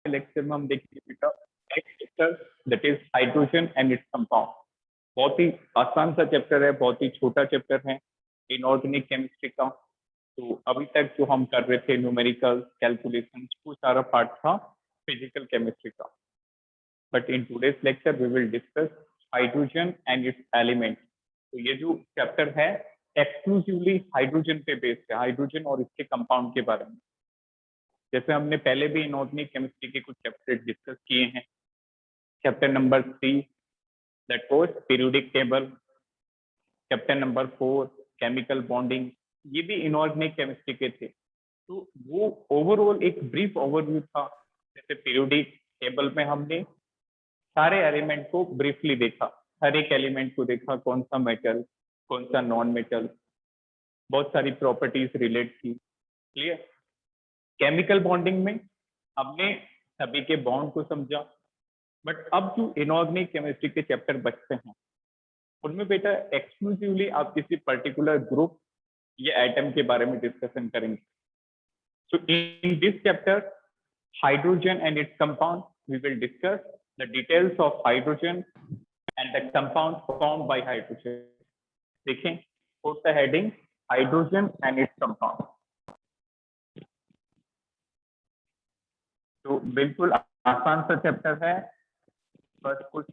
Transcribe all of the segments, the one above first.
Lecture में हम देखेंगे बेटा next chapter that is hydrogen and its compound. बहुत ही आसान सा चैप्टर है, बहुत ही छोटा चैप्टर है इनऑर्गेनिक केमिस्ट्री का। तो अभी तक जो हम कर रहे थे न्यूमेरिकल कैलकुलेशन, वो सारा पार्ट था फिजिकल केमिस्ट्री का। But in today's lecture we will discuss hydrogen and its element. तो ये जो चैप्टर है एक्सक्लूसिवली हाइड्रोजन पे बेस्ड है, हाइड्रोजन और इसके कंपाउंड के बारे में। जैसे हमने पहले भी इनऑर्गेनिक केमिस्ट्री के कुछ चैप्टर डिस्कस किए हैं। Chapter number 3 that was periodic table, chapter number 4 chemical bonding, ये भी इनऑर्गेनिक केमिस्ट्री के थे। तो वो ओवरऑल एक ब्रीफ ओवरव्यू था। जैसे पीरियोडिक टेबल में हमने सारे एलिमेंट को ब्रीफली देखा, हर एक एलिमेंट को देखा, कौन सा मेटल कौन सा नॉन मेटल, बहुत सारी प्रॉपर्टीज रिलेट की। क्लियर। केमिकल बॉन्डिंग में हमने सभी के बॉन्ड को समझा। बट अब जो इनऑर्गेनिक केमिस्ट्री के चैप्टर बचते हैं उनमें बेटा एक्सक्लूसिवली आप किसी पर्टिकुलर ग्रुप या एटम के बारे में डिस्कशन करेंगे। So in this chapter hydrogen and its compound we will discuss the details of hydrogen and the compound formed by hydrogen. देखें put the heading hydrogen and its compound. तो बिल्कुल आसान सा चैप्टर है, बस कुछ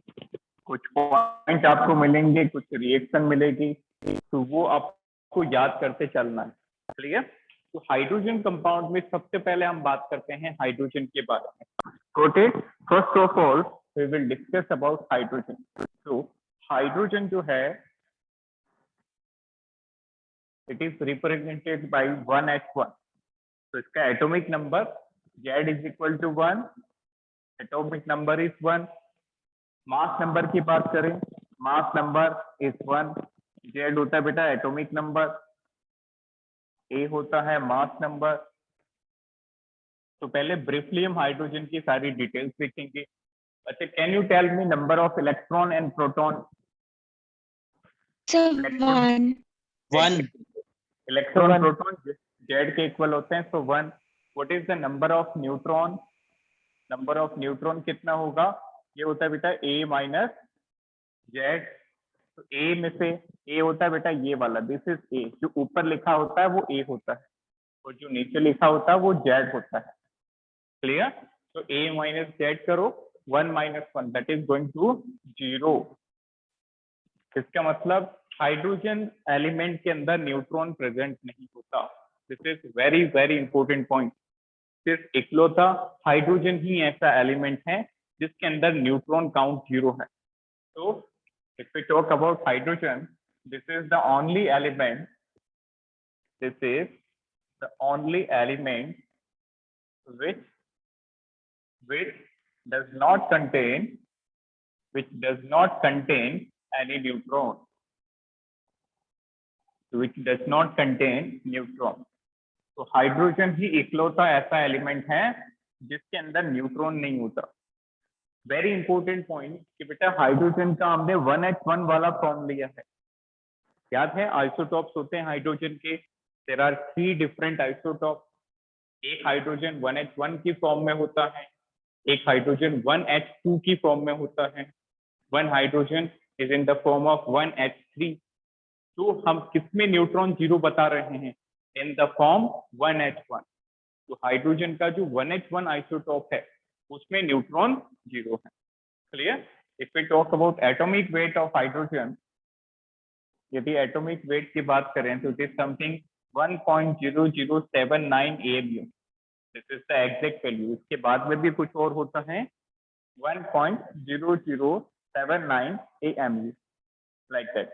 पॉइंट आपको मिलेंगे, कुछ रिएक्शन मिलेगी, तो वो आपको याद करते चलना है। क्लियर। तो हाइड्रोजन कंपाउंड में सबसे पहले हम बात करते हैं हाइड्रोजन के बारे में। Okay, first of all we will discuss about hydrogen. तो हाइड्रोजन जो है it is represented by 1h1। तो इसका atomic number Z is equal to 1, atomic number is 1। Mass number की बात करें, मास नंबर इज 1। Z होता है बेटा एटॉमिक नंबर, A होता है मास नंबर। तो पहले ब्रीफली हम हाइड्रोजन की सारी डिटेल्स देखेंगे। अच्छा, can you tell me number of electron and proton? One. Electron proton Z के इक्वल होते हैं, so 1। What is the number of neutron? Number of neutron कितना होगा? ये होता है बेटा A माइनस Z। तो A में से A होता है बेटा ये वाला, दिस इज A। जो ऊपर लिखा होता है वो A होता है और जो नीचे लिखा होता है वो Z होता है। क्लियर। तो A माइनस Z करो, 1 minus 1 that is going to 0। इसका मतलब हाइड्रोजन एलिमेंट के अंदर न्यूट्रॉन प्रेजेंट नहीं होता। This is very very important point. सिर्फ इकलौता हाइड्रोजन ही ऐसा एलिमेंट है जिसके अंदर न्यूट्रॉन काउंट 0 है। तो if we talk about hydrogen, this is the only element, this is the only element which does not contain any neutron, which does not contain neutron। तो hydrogen ही इकलौता ऐसा element है जिसके अंदर न्यूट्रॉन नहीं होता। वेरी इंपॉर्टेंट पॉइंट कि बेटा हाइड्रोजन का हमने 1h1 वाला फॉर्म लिया है। याद है आइसोटॉप्स होते हैं हाइड्रोजन के, देयर आर 3 डिफरेंट आइसोटॉप। एक हाइड्रोजन 1h1 की फॉर्म में होता है, एक हाइड्रोजन 1h2 की फॉर्म में होता है, one hydrogen is in the form of 1h3। तो हम किसमें न्यूट्रॉन 0 बता रहे हैं? इन द फॉर्म 1h1। तो हाइड्रोजन का जो 1h1 आइसोटॉप है उसमें न्यूट्रॉन 0 है। Clear. If we talk about atomic weight of hydrogen, यदि एटॉमिक वेट की बात करें तो it is something 1.0079 AMU। This is the exact value. इसके बाद में भी कुछ और होता है 1.0079 AMU, लाइक दैट।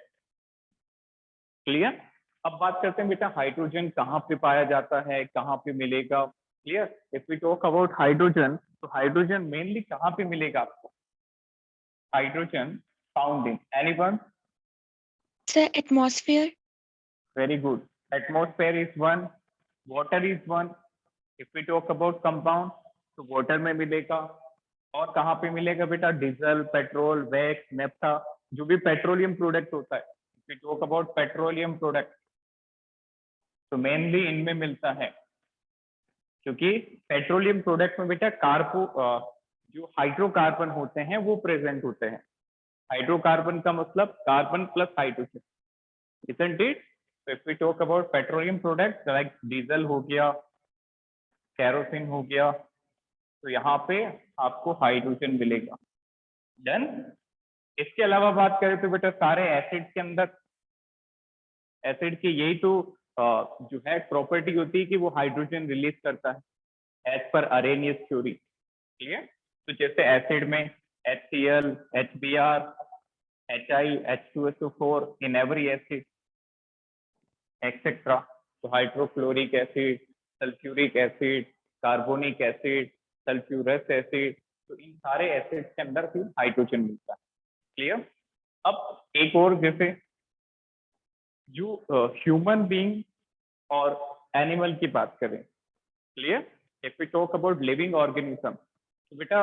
क्लियर। अब बात करते हैं बेटा हाइड्रोजन कहाँ पे पाया जाता है, कहाँ पे मिलेगा। Clear. If we talk about hydrogen, तो हाइड्रोजन मेनली कहाँ पे मिलेगा आपको? Hydrogen found in anyone? Sir, atmosphere. Very good. Atmosphere is one, water is one. If we talk about compound, तो water में मिलेगा। और कहाँ पे मिलेगा बेटा? डीजल, पेट्रोल, वैक्स, नेफ्था, जो भी पेट्रोलियम प्रोडक्ट होता है। If we talk about petroleum product, तो मेनली इनमें मिलता है। क्योंकि पेट्रोलियम प्रोडक्ट में बेटा जो हाइड्रोकार्बन होते हैं वो प्रेजेंट होते हैं। हाइड्रोकार्बन का मतलब carbon plus hydrogen, isn't it? So if we talk about petroleum products like diesel हो गया, केरोसिन हो गया, तो यहाँ पे आपको हाइड्रोजन मिलेगा। डन। इसके अलावा बात करें तो बेटा सारे एसिड के अंदर, एसिड की यही तो जो है प्रॉपर्टी होती है कि वो हाइड्रोजन रिलीज करता है as per Arrhenius theory. Clear? तो जैसे एसिड में HCl, HBr, HI, H2SO4 in every acid, etc. तो hydrochloric acid, sulphuric acid, carbonic acid, sulphurous acid, तो इन सारे एसिड के अंदर भी हाइड्रोजन मिलता है। क्लियर? अब एक और जैसे जो ह्यूमन बीइंग और एनिमल की बात करें, clear? If we talk about living organism, तो बेटा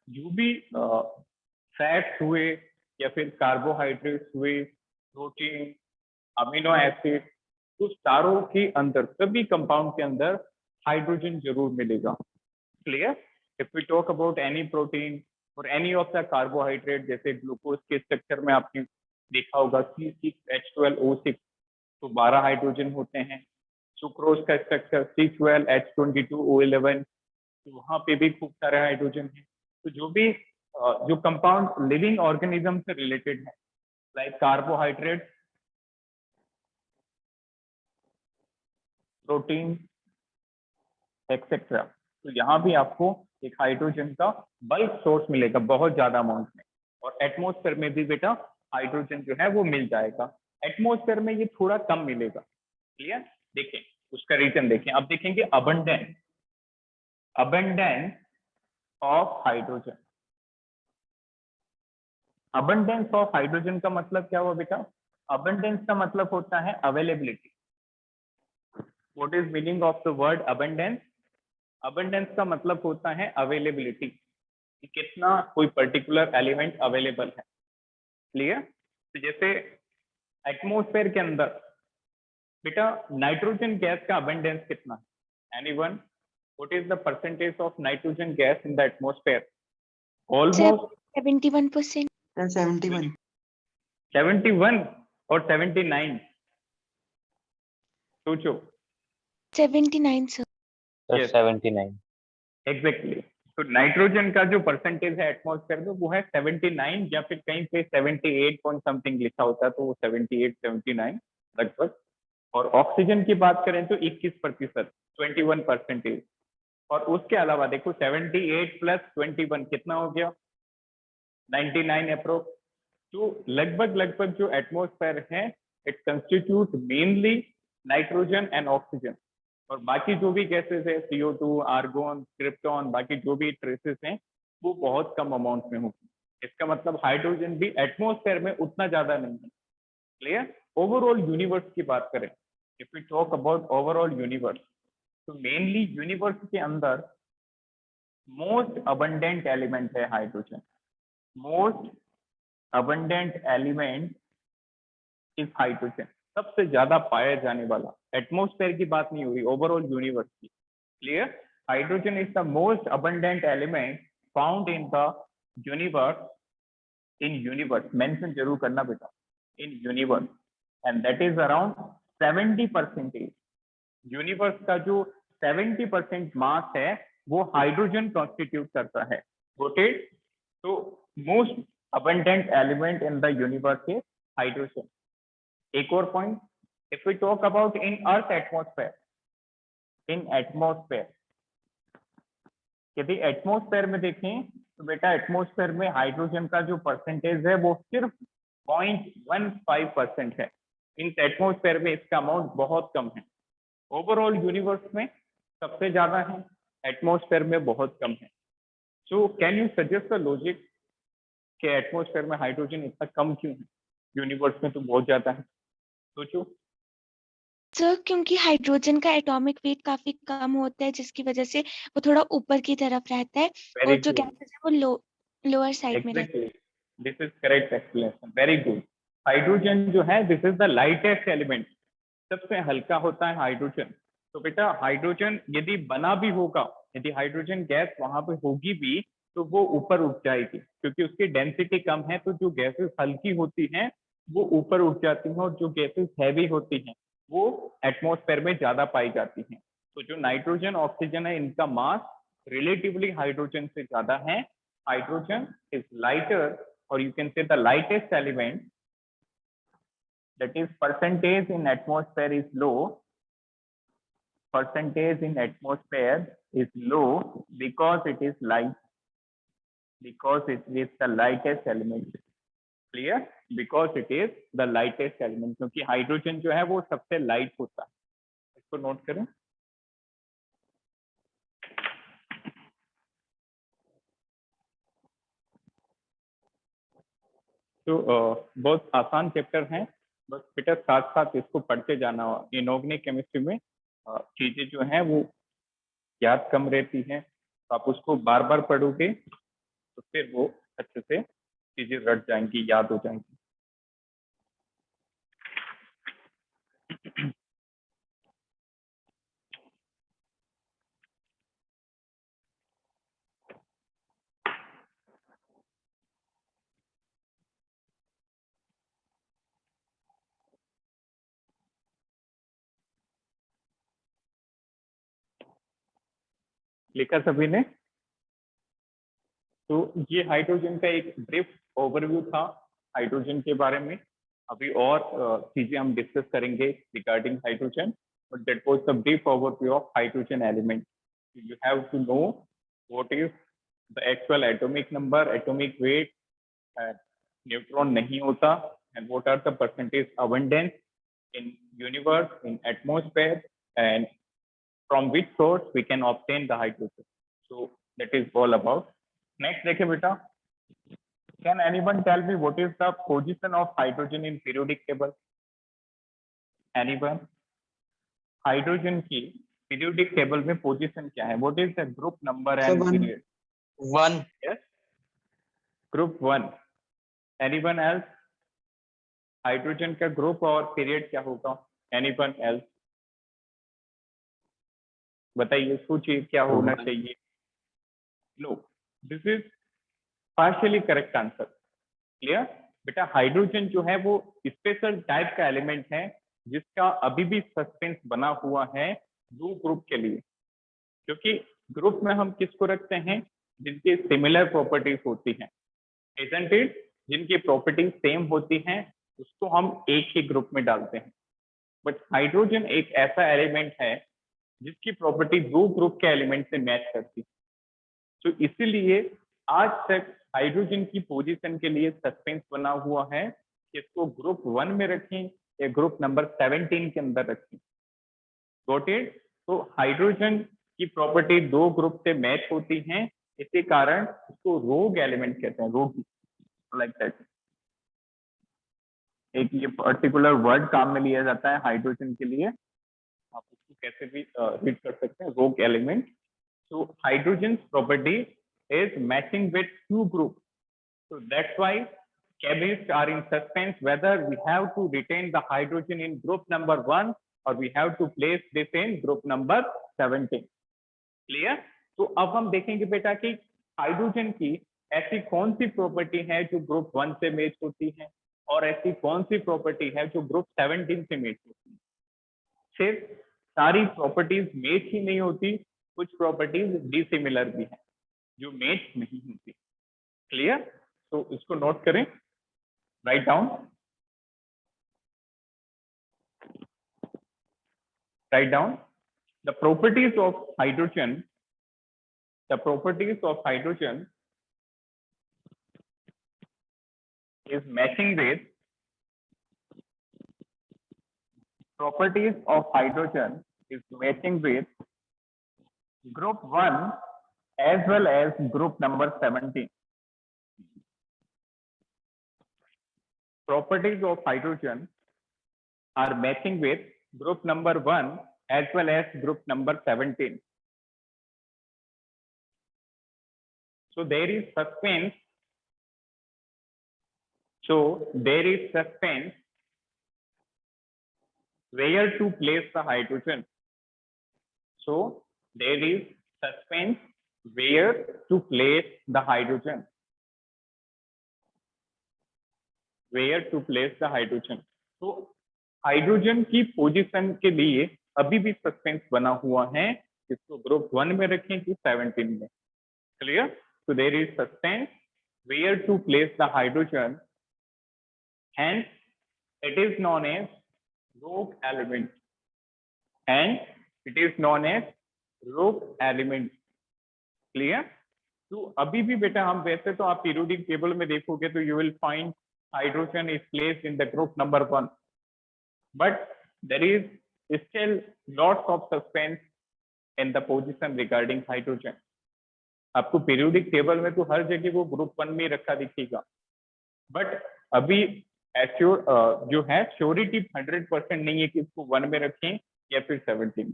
जो भी फैट्स हुए या फिर कार्बोहाइड्रेट्स हुए, प्रोटीन, अमीनो एसिड, तो सारों के अंदर, सभी कंपाउंड के अंदर हाइड्रोजन जरूर मिलेगा। Clear? If we talk about any protein और एनी ऑफ द कार्बोहाइड्रेट, जैसे ग्लूकोज के स्ट्रक्चर में आपने देखा होगा C6H12O6, तो 12 हाइड्रोजन होते हैं। सुक्रोज का स्ट्रक्चर C12H22O11, तो वहां पे भी खूब सारे हाइड्रोजन है। तो जो भी जो कंपाउंड लिविंग ऑर्गेनिज्म से रिलेटेड है, लाइक कार्बोहाइड्रेट, प्रोटीन, एक्सेट्रा, तो यहाँ भी आपको एक हाइड्रोजन का बल्क सोर्स मिलेगा बहुत ज्यादा अमाउंट में। और एटमॉस्फेयर में भी बेटा हाइड्रोजन जो है वो मिल जाएगा। एटमॉस्फेयर में ये थोड़ा कम मिलेगा। क्लियर? देखें उसका रीजन देखें। अब देखेंगे abundance of hydrogen. Abundance of hydrogen का मतलब क्या हुआ बेटा? अबंडेंस का मतलब होता है availability. What is meaning of the word abundance? Abundance का मतलब होता है अवेलेबिलिटी, कि कितना कोई पर्टिकुलर एलिमेंट अवेलेबल है। क्लियर? तो जैसे एटमॉस्फेयर के अंदर बेटा नाइट्रोजन गैस का अबंडेंस कितना है? Anyone? What is the percentage of nitrogen gas in the atmosphere? Almost 71%. 71. 71 और 79? सोचो। 79, sir. Yes. 79. एग्जैक्टली। तो नाइट्रोजन का जो परसेंटेज है एटमॉस्फेयर में वो है 79, या फिर कहीं पे 78 पॉइंट समथिंग लिखा होता है, तो वो 78 79 लगभग। और ऑक्सीजन की बात करें तो 21%, 21%। और उसके अलावा देखो 78 प्लस 21 कितना हो गया? 99 अप्रोक्स। तो लगभग जो एटमॉस्फेयर है it constitute mainly nitrogen and oxygen, और बाकी जो भी गैसेस है CO2, आर्गोन, क्रिप्टॉन, बाकी जो भी ट्रेसेस हैं वो बहुत कम अमाउंट में होगी। इसका मतलब हाइड्रोजन भी एटमॉस्फेयर में उतना ज्यादा नहीं है। क्लियर? ओवरऑल यूनिवर्स की बात करें, if we talk about overall universe, तो मेनली यूनिवर्स के अंदर मोस्ट अबंडेंट एलिमेंट है hydrogen. Most abundant element is hydrogen. सबसे ज्यादा पाया जाने वाला, एटमॉस्फेयर की बात नहीं हो रही, ओवरऑल यूनिवर्स की। Clear? Hydrogen is the most abundant element found in the universe. In universe mention जरूर करना बेटा, in universe, and that is around 70%। Universe का जो 70% मास है वो हाइड्रोजन कॉन्स्टिट्यूट करता है। रोटेट। तो most abundant element in the universe is hydrogen. एक और point, if we talk about in earth atmosphere, in atmosphere, यदि एटमॉस्फेयर में देखें तो बेटा एटमॉस्फेयर में हाइड्रोजन का जो परसेंटेज है वो सिर्फ 0.15% है। इन एटमॉस्फेयर में इसका अमाउंट बहुत कम है। ओवरऑल यूनिवर्स में सबसे ज्यादा है, एटमॉस्फेयर में बहुत कम है। So can you suggest the logic कि एटमॉस्फेयर में हाइड्रोजन इतना कम क्यों है, यूनिवर्स में तो बहुत ज्यादा है? सोचो। सर क्योंकि हाइड्रोजन का एटॉमिक वेट काफी कम होता है, जिसकी वजह से वो थोड़ा ऊपर की तरफ रहता है, और वेरी जो गुड, गैसेस है वो लोअर साइड में रहता exactly, this is correct explanation, very good. Hydrogen जो है this is the lightest element, सबसे हल्का होता है हाइड्रोजन। तो बेटा हाइड्रोजन यदि बना भी होगा, यदि हाइड्रोजन गैस वहां पे होगी भी, तो वो ऊपर उठ जाएगी, क्योंकि उसकी डेंसिटी कम है। तो जो गैसेस हल्की होती हैं वो ऊपर उठ जाती हैं, और जो गैसेस हैवी होती हैं वो एटमॉस्फेयर में ज्यादा पाई जाती हैं। तो जो नाइट्रोजन ऑक्सीजन है, इनका मास रिलेटिवली हाइड्रोजन से ज्यादा है। हाइड्रोजन इज लाइटर, और you can say the lightest element, that is percentage in atmosphere is low. Percentage in atmosphere is low because it is light, because it is the lightest element. Clear? Because it is the lightest element, क्योंकि hydrogen जो है वो सबसे light होता है। इसको note करें। तो बहुत आसान चैप्टर है, बस बेटा साथ साथ इसको पढ़ते जाना। इनऑर्गेनिक केमिस्ट्री में चीजें जो हैं वो याद कम रहती हैं, तो आप उसको बार बार पढ़ोगे तो फिर वो अच्छे से चीजें रट जाएंगी, याद हो जाएंगी। लिखा सभी ने? तो ये हाइड्रोजन का एक ब्रीफ ओवरव्यू था हाइड्रोजन के बारे में। अभी और चीजें हम डिस्कस करेंगे regarding hydrogen, but that was the brief overview of hydrogen element. You have to know what is the actual atomic number, atomic weight, neutron नहीं होता, and what are the percentage abundance in universe, in atmosphere, and from which source we can obtain the hydrogen. So that is all about. Next देखिए बेटा, can anyone tell me what is the position of hydrogen in periodic table? Anyone? Hydrogen की periodic table में position क्या है? What is the group number and period? 1. Yes, group 1. Anyone else? Hydrogen का group और period क्या होगा? Anyone else? बताइए, सोचिए क्या होना चाहिए? No, this is partially correct answer. Clear? बेटा हाइड्रोजन जो है वो स्पेशल टाइप का एलिमेंट है जिसका अभी भी सस्पेंस बना हुआ है दो ग्रुप के लिए, क्योंकि ग्रुप में हम किसको रखते हैं? जिनकी सिमिलर प्रॉपर्टीज होती हैं, इजंट इट? जिनकी प्रॉपर्टीज सेम होती हैं उसको हम एक ही ग्रुप में डालते हैं। बट हाइड्रोजन एक ऐसा एलिमेंट है जिसकी प्रॉपर्टी दो ग्रुप के एलिमेंट से मैच करती है। तो इसीलिए आज तक हाइड्रोजन की पोजीशन के लिए सस्पेंस बना हुआ है कि इसको ग्रुप 1 में रखें या ग्रुप नंबर 17 के अंदर रखें। Got it? तो हाइड्रोजन की प्रॉपर्टी दो ग्रुप से मैच होती हैं, इसी कारण इसको रोग एलिमेंट कहते हैं, रोगी, लाइक दैट। एक ये पर्टिकुलर वर्ड काम में लिया जाता है हाइड्रोजन के लिए, आप उसको कैसे भी रीड कर सकते हैं, रोग element. So hydrogen's property is matching with two groups. So that's why chemists are in suspense whether we have to retain the hydrogen in group number 1 or we have to place this in group number 17. Clear? तो अब हम देखेंगे बेटा कि hydrogen की ऐसी कौन सी property है जो ग्रुप 1 से मैच होती है और ऐसी कौन सी प्रॉपर्टी है जो ग्रुप 17 से मैच होती है। सिर्फ सारी प्रॉपर्टीज मैच ही नहीं होती, कुछ प्रॉपर्टीज डिसिमिलर भी हैं जो मैच नहीं होती। क्लियर? तो इसको नोट करें, write down, write down the properties of hydrogen. The properties of hydrogen is matching with properties of hydrogen is matching with group 1 as well as group number 17. Properties of hydrogen are matching with group number 1 as well as group number 17. So there is suspense. So there is suspense where to place the hydrogen. So there is suspense where to place the hydrogen. Where to place the hydrogen. तो hydrogen की position के लिए अभी भी suspense बना हुआ है, इसको ग्रुप 1 में रखें कि 17 में. Clear? So there is suspense where to place the hydrogen, hence it is known as rogue element. And it is known as rogue element. Clear? तो अभी भी बेटा हम वैसे तो आप पीरियोडिक टेबल में देखोगे तो you will find hydrogen is placed in the group number 1, but there is still lots of suspense in the position regarding hydrogen. आपको पीरियोडिक टेबल में तो हर जगह वो ग्रुप 1 में रखा दिखेगा, बट अभी एश्योर जो है श्योरिटी 100% नहीं है कि इसको 1 में रखें या फिर 17.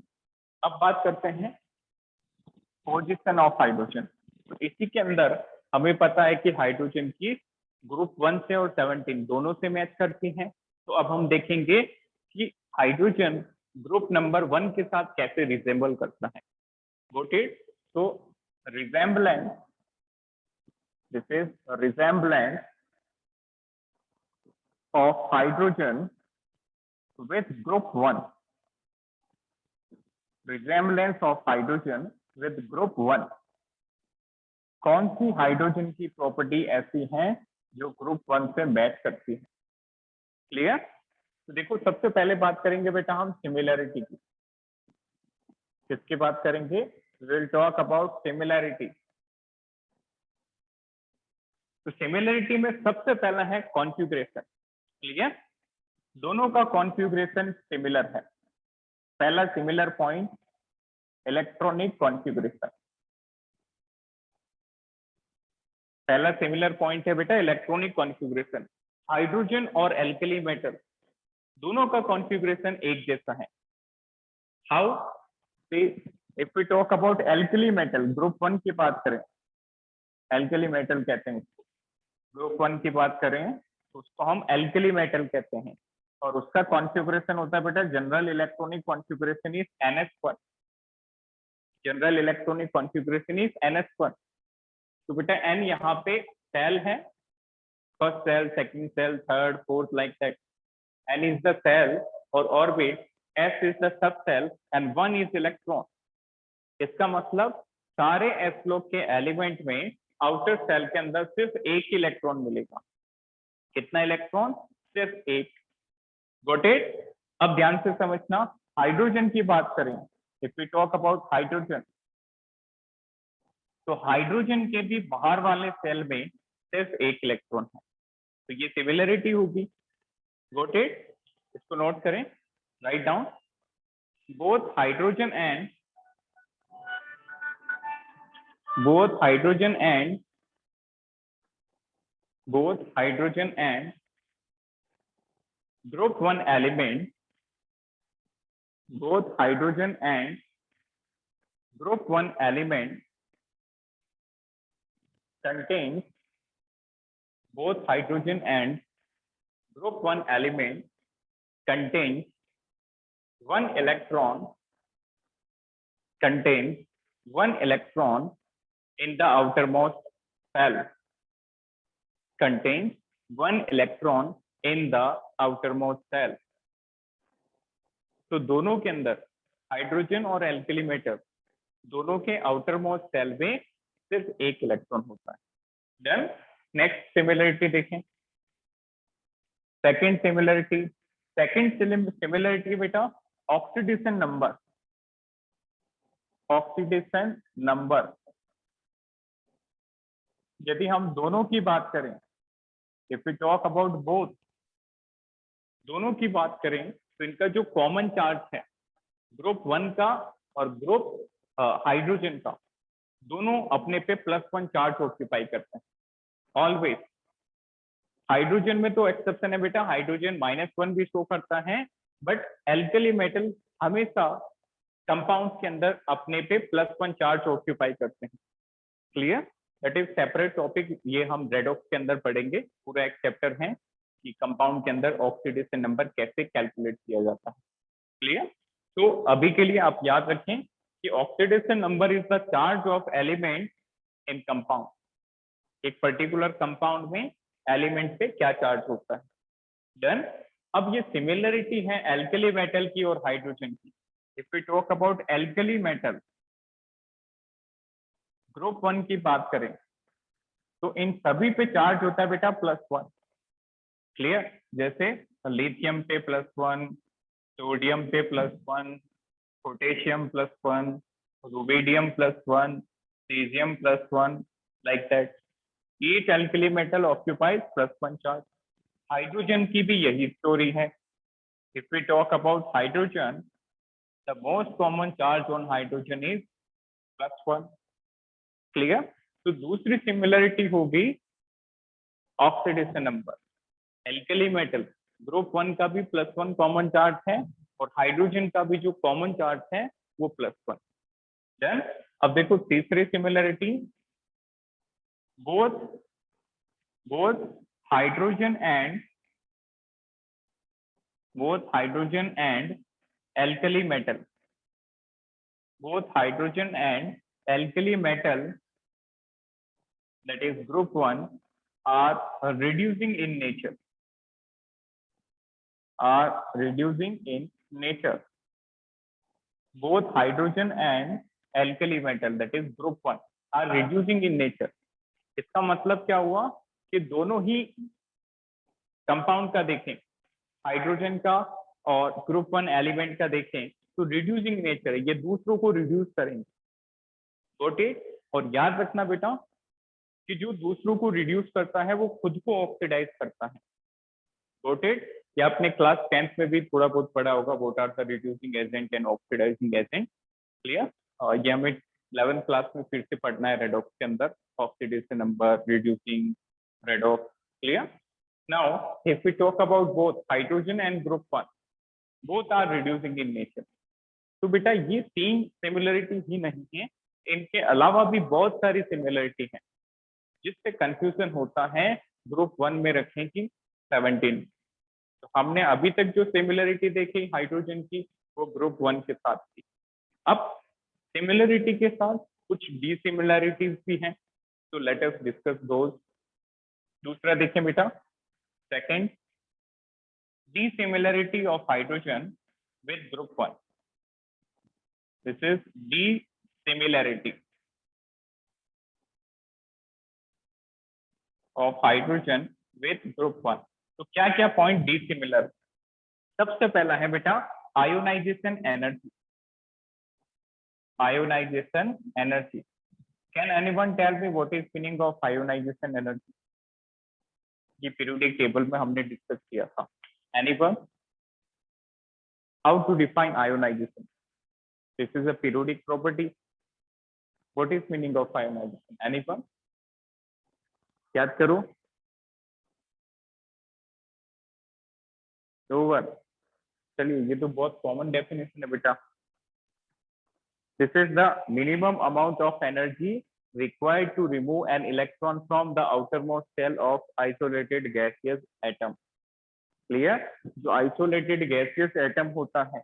अब बात करते हैं पोजीशन ऑफ हाइड्रोजन. तो इसी के अंदर हमें पता है कि हाइड्रोजन की ग्रुप 1 से और 17 दोनों से मैच करती हैं. तो अब हम देखेंगे कि हाइड्रोजन ग्रुप नंबर 1 के साथ कैसे रिजेंबल करता है. Got it? तो resemblance, this is resemblance of hydrogen with group 1. Resemblance of hydrogen with group 1. कौन सी हाइड्रोजन की प्रॉपर्टी ऐसी है जो ग्रुप 1 से मैच करती है? क्लियर? तो देखो सबसे पहले बात करेंगे बेटा हम सिमिलैरिटी की. किसकी बात करेंगे? Will talk about similarity. तो सिमिलैरिटी में सबसे पहला है कॉन्फ़िगरेशन. क्लियर? दोनों का कॉन्फ़िगरेशन सिमिलर है. पहला सिमिलर पॉइंट इलेक्ट्रॉनिक कॉन्फ़िगरेशन. पहला सिमिलर पॉइंट है बेटा इलेक्ट्रॉनिक कॉन्फ़िगरेशन. हाइड्रोजन और एल्कली मेटल दोनों का कॉन्फ़िगरेशन एक जैसा है. How? If we talk about alkali metal, group 1 की बात करें, एल्कली मेटल कहते हैं उसको. ग्रुप 1 की बात करें तो उसको हम एल्कली मेटल कहते हैं, और उसका कॉन्फ़िगरेशन होता है बेटा general electronic configuration is NS1. General electronic configuration is NS1. तो बेटा N यहाँ पे सेल है, first shell, second shell, third, fourth, like that. N is the cell or orbit, S is the subcell and 1 is electron. इसका मतलब सारे S लोग के एलिमेंट में आउटर सेल के अंदर सिर्फ एक ही इलेक्ट्रॉन मिलेगा. कितना इलेक्ट्रॉन? सिर्फ एक. Got it? अब ध्यान से समझना, हाइड्रोजन की बात करें, if we talk about hydrogen, तो हाइड्रोजन के भी बाहर वाले सेल में सिर्फ एक इलेक्ट्रॉन है. तो ये सिमिलरिटी होगी. Got it? इसको नोट करें, write down. Both hydrogen and group 1 element, both hydrogen and group 1 element contains, both hydrogen and group 1 element contains one electron in the outermost cell. Contains one electron in the outermost cell. तो दोनों के अंदर hydrogen और alkali metal दोनों के outer most shell में सिर्फ एक इलेक्ट्रॉन होता है. देन नेक्स्ट सिमिलरिटी देखें. सेकंड सिमिलरिटी बेटा ऑक्सीडेशन नंबर. यदि हम दोनों की बात करें, if we talk about both, दोनों की बात करें तो इनका जो कॉमन चार्ज है ग्रुप 1 का और ग्रुप हाइड्रोजन का, दोनों अपने पे +1 चार्ज ऑक्यूपाई करते हैं ऑलवेज. हाइड्रोजन में तो एक्सेप्शन है बेटा, हाइड्रोजन -1 भी शो करता है, बट एल्कली मेटल हमेशा कंपाउंड्स के अंदर अपने पे +1 चार्ज ऑक्यूपाई करते हैं. Clear? That is separate topic, ये हम रेडॉक्स के अंदर पढ़ेंगे. पूरा एक चैप्टर है कि कंपाउंड के अंदर ऑक्सीडेशन नंबर कैसे कैलकुलेट किया जाता है. क्लियर? तो अभी के लिए आप याद रखें कि oxidation number is the charge of element in compound. एक पर्टिकुलर कंपाउंड में एलिमेंट पे क्या चार्ज होता है। डन। अब ये सिमिलरिटी है एल्कली मेटल की और हाइड्रोजन की। If we talk about alkali metal, group 1 की बात करें तो इन सभी पे चार्ज होता है बेटा +1। क्लियर। जैसे लिथियम पे +1, सोडियम पे +1, potassium +1, rubidium +1, caesium +1, like that. Each alkali metal occupies +1 charge. Hydrogen की भी यही स्टोरी है। If we talk about hydrogen, the most common charge on hydrogen is +1. Clear. तो दूसरी सिमिलरिटी होगी oxidation number. Alkali metal group 1 का भी +1 common charge है और हाइड्रोजन का भी जो कॉमन चार्ज है वो +1। देन अब देखो तीसरी similarity, both both hydrogen and alkali metal, both hydrogen and alkali metal, that is group 1, are reducing in nature, both hydrogen and alkali metal, that is group 1, are reducing in nature. इसका मतलब क्या हुआ कि दोनों ही compound का देखें, hydrogen का और ग्रुप 1 एलिमेंट का देखें तो रिड्यूसिंग नेचर है, ये दूसरों को रिड्यूस करेंगे। ओके। और याद रखना बेटा कि जो दूसरों को रिड्यूस करता है वो खुद को ऑक्सीडाइज करता है। नोटेड। ये आपने क्लास 10th में भी थोड़ा बहुत पढ़ा होगा, what are the reducing agent and oxidising agent. Clear. ये हमें 11th क्लास में फिर से पढ़ना है रेडॉक्स के अंदर, oxidation number, reducing, redox. Clear. Now if we talk about both hydrogen and group 1, both are reducing in nature. तो बेटा ये 3 सिमिलरिटी ही नहीं है, इनके अलावा भी बहुत सारी सिमिलरिटी है जिससे कंफ्यूजन होता है ग्रुप 1 में रखें कि 17। तो हमने अभी तक जो सिमिलरिटी देखी हाइड्रोजन की वो ग्रुप 1 के साथ थी। अब सिमिलरिटी के साथ कुछ डिसिमिलरिटीज भी हैं, तो लेट अस डिस्कस दोज। दूसरा देखें बेटा, second, dissimilarity of hydrogen with group 1। This is dissimilarity of hydrogen with group 1। तो क्या क्या पॉइंट डिसिमिलर। सबसे पहला है बेटा ionisation energy. Ionisation energy, can anyone tell me what is meaning of ionisation energy? ये पीरियोडिक टेबल में हमने डिस्कस किया था। Anyone, how to define ionisation? This is a periodic property. What is meaning of ionisation? Anyone याद करो। Over. चलिए, ये तो बहुत कॉमन डेफिनेशन है बेटा। This is the minimum amount of energy required to remove an electron from the outermost shell of isolated gaseous atom. Clear? जो isolated gaseous atom होता है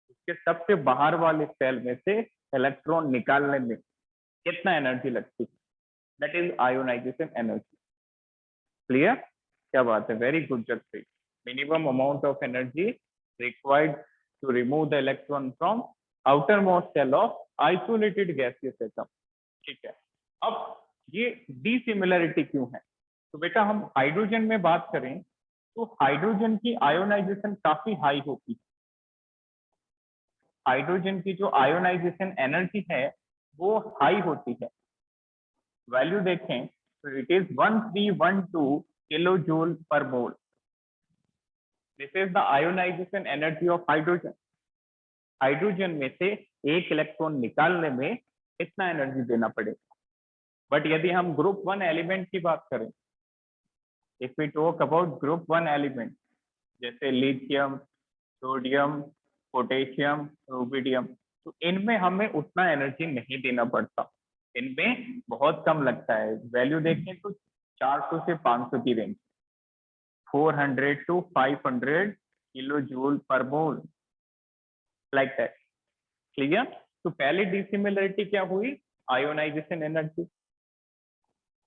उसके सबसे बाहर वाले सेल में से इलेक्ट्रॉन निकालने में कितना एनर्जी लगती है, that is ionisation energy. Clear? क्या बात है, very good Jagpreet. Minimum amount of energy required to remove the electron from outermost shell of isolated gaseous atom। ठीक है। अब ये डिसिमिलरिटी क्यों है? तो बेटा हम हाइड्रोजन में बात करें तो हाइड्रोजन की आयोनाइजेशन काफी हाई होती है। हाइड्रोजन की जो आयोनाइजेशन एनर्जी है वो हाई होती है। वैल्यू देखें तो it is 1312 kilo joule per mole. This is the ionisation energy of hydrogen. Hydrogen में से एक इलेक्ट्रॉन निकालने में इतना एनर्जी देना पड़ेगा। बट यदि हम ग्रुप 1 एलिमेंट की बात करें, if we talk about group 1 element जैसे लिथियम, सोडियम, पोटेशियम, रुबिडियम, तो इनमें हमें उतना एनर्जी नहीं देना पड़ता, इनमें बहुत कम लगता है। वैल्यू देखें तो 400 से 500 की range, 400 to 500 kilo joule per mole, like that. Clear? तो पहली डिसिमिलरिटी क्या हुई, आयोनाइजेशन एनर्जी।